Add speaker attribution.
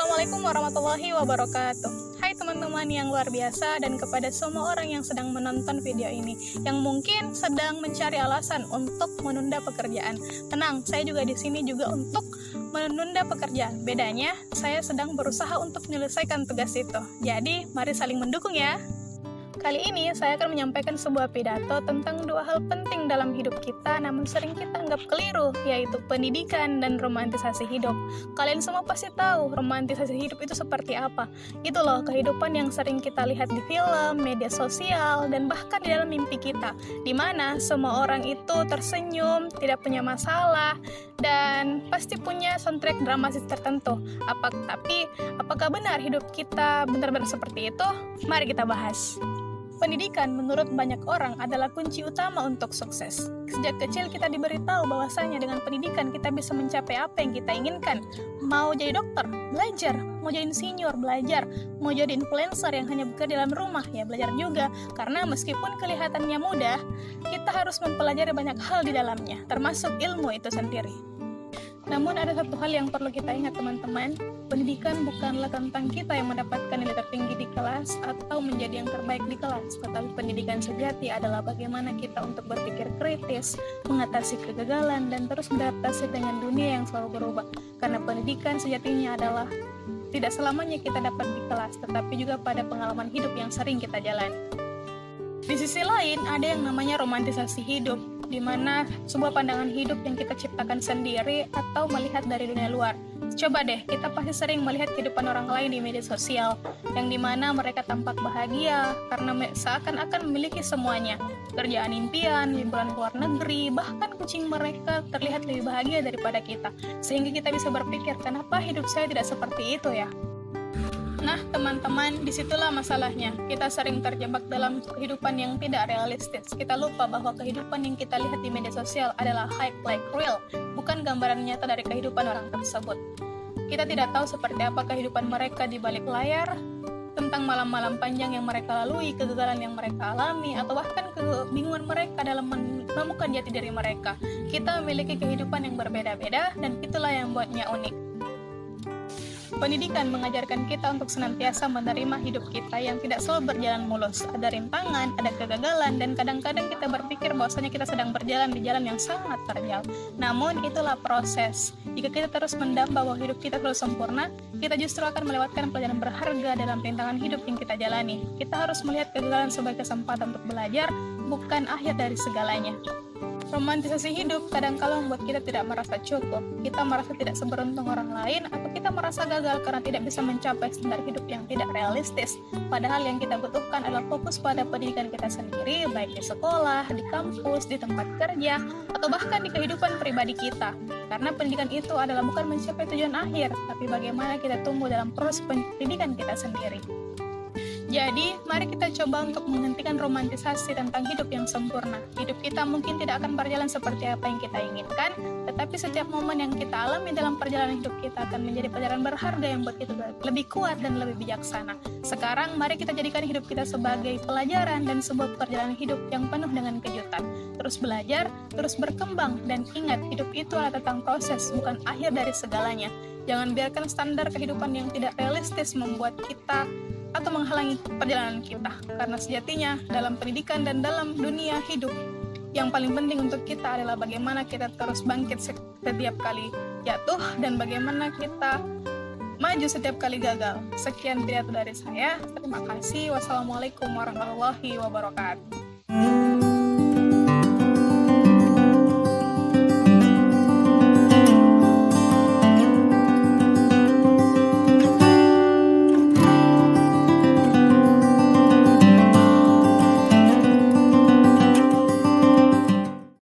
Speaker 1: Assalamualaikum warahmatullahi wabarakatuh. Hai teman-teman yang luar biasa dan kepada semua orang yang sedang menonton video ini, yang mungkin sedang mencari alasan untuk menunda pekerjaan. Tenang, saya juga di sini juga untuk menunda pekerjaan. Bedanya, saya sedang berusaha untuk menyelesaikan tugas itu. Jadi, mari saling mendukung ya. Kali ini saya akan menyampaikan sebuah pidato tentang dua hal penting dalam hidup kita namun sering kita anggap keliru, yaitu pendidikan dan romantisasi hidup. Kalian semua pasti tahu romantisasi hidup itu seperti apa. Itu loh kehidupan yang sering kita lihat di film, media sosial, dan bahkan di dalam mimpi kita, di mana semua orang itu tersenyum, tidak punya masalah, dan pasti punya soundtrack dramatis tertentu. Tapi apakah benar hidup kita benar-benar seperti itu? Mari kita bahas. Pendidikan menurut banyak orang adalah kunci utama untuk sukses. Sejak kecil kita diberitahu bahwasanya dengan pendidikan kita bisa mencapai apa yang kita inginkan. Mau jadi dokter, belajar. Mau jadi insinyur, belajar. Mau jadi influencer yang hanya bekerja dalam rumah, ya belajar juga. Karena meskipun kelihatannya mudah, kita harus mempelajari banyak hal di dalamnya, termasuk ilmu itu sendiri. Namun ada satu hal yang perlu kita ingat teman-teman, pendidikan bukanlah tentang kita yang mendapatkan nilai tertinggi di kelas atau menjadi yang terbaik di kelas, tetapi pendidikan sejati adalah bagaimana kita untuk berpikir kritis, mengatasi kegagalan, dan terus beradaptasi dengan dunia yang selalu berubah. Karena pendidikan sejatinya adalah tidak selamanya kita dapat di kelas, tetapi juga pada pengalaman hidup yang sering kita jalani. Di sisi lain, ada yang namanya romantisasi hidup, di mana sebuah pandangan hidup yang kita ciptakan sendiri atau melihat dari dunia luar. Coba deh, kita pasti sering melihat kehidupan orang lain di media sosial, yang dimana mereka tampak bahagia karena seakan-akan memiliki semuanya. Kerjaan impian, liburan ke luar negeri, bahkan kucing mereka terlihat lebih bahagia daripada kita. Sehingga kita bisa berpikir, kenapa hidup saya tidak seperti itu ya? Nah, teman-teman, disitulah masalahnya. Kita sering terjebak dalam kehidupan yang tidak realistis. Kita lupa bahwa kehidupan yang kita lihat di media sosial adalah hype like real, bukan gambaran nyata dari kehidupan orang tersebut. Kita tidak tahu seperti apa kehidupan mereka di balik layar, tentang malam-malam panjang yang mereka lalui, kegagalan yang mereka alami, atau bahkan kebingungan mereka dalam menemukan jati diri mereka. Kita memiliki kehidupan yang berbeda-beda, dan itulah yang membuatnya unik. Pendidikan mengajarkan kita untuk senantiasa menerima hidup kita yang tidak selalu berjalan mulus. Ada rintangan, ada kegagalan, dan kadang-kadang kita berpikir bahwasanya kita sedang berjalan di jalan yang sangat terjal. Namun itulah proses. Jika kita terus mendamba bahwa hidup kita selalu sempurna, kita justru akan melewatkan pelajaran berharga dalam rintangan hidup yang kita jalani. Kita harus melihat kegagalan sebagai kesempatan untuk belajar, bukan akhir dari segalanya. Romantisasi hidup kadang-kala membuat kita tidak merasa cukup, kita merasa tidak seberuntung orang lain, atau kita merasa gagal karena tidak bisa mencapai standar hidup yang tidak realistis. Padahal yang kita butuhkan adalah fokus pada pendidikan kita sendiri, baik di sekolah, di kampus, di tempat kerja, atau bahkan di kehidupan pribadi kita. Karena pendidikan itu adalah bukan mencapai tujuan akhir, tapi bagaimana kita tumbuh dalam proses pendidikan kita sendiri. Jadi, mari kita coba untuk menghentikan romantisasi tentang hidup yang sempurna. Hidup kita mungkin tidak akan berjalan seperti apa yang kita inginkan, tetapi setiap momen yang kita alami dalam perjalanan hidup kita akan menjadi pelajaran berharga yang buat kita lebih kuat dan lebih bijaksana. Sekarang, mari kita jadikan hidup kita sebagai pelajaran dan sebuah perjalanan hidup yang penuh dengan kejutan. Terus belajar, terus berkembang, dan ingat, hidup itu adalah tentang proses, bukan akhir dari segalanya. Jangan biarkan standar kehidupan yang tidak realistis membuat kita atau menghalangi perjalanan kita, karena sejatinya dalam pendidikan dan dalam dunia hidup yang paling penting untuk kita adalah bagaimana kita terus bangkit setiap kali jatuh dan bagaimana kita maju setiap kali gagal. Sekian pidato dari saya, terima kasih. Wassalamualaikum warahmatullahi wabarakatuh.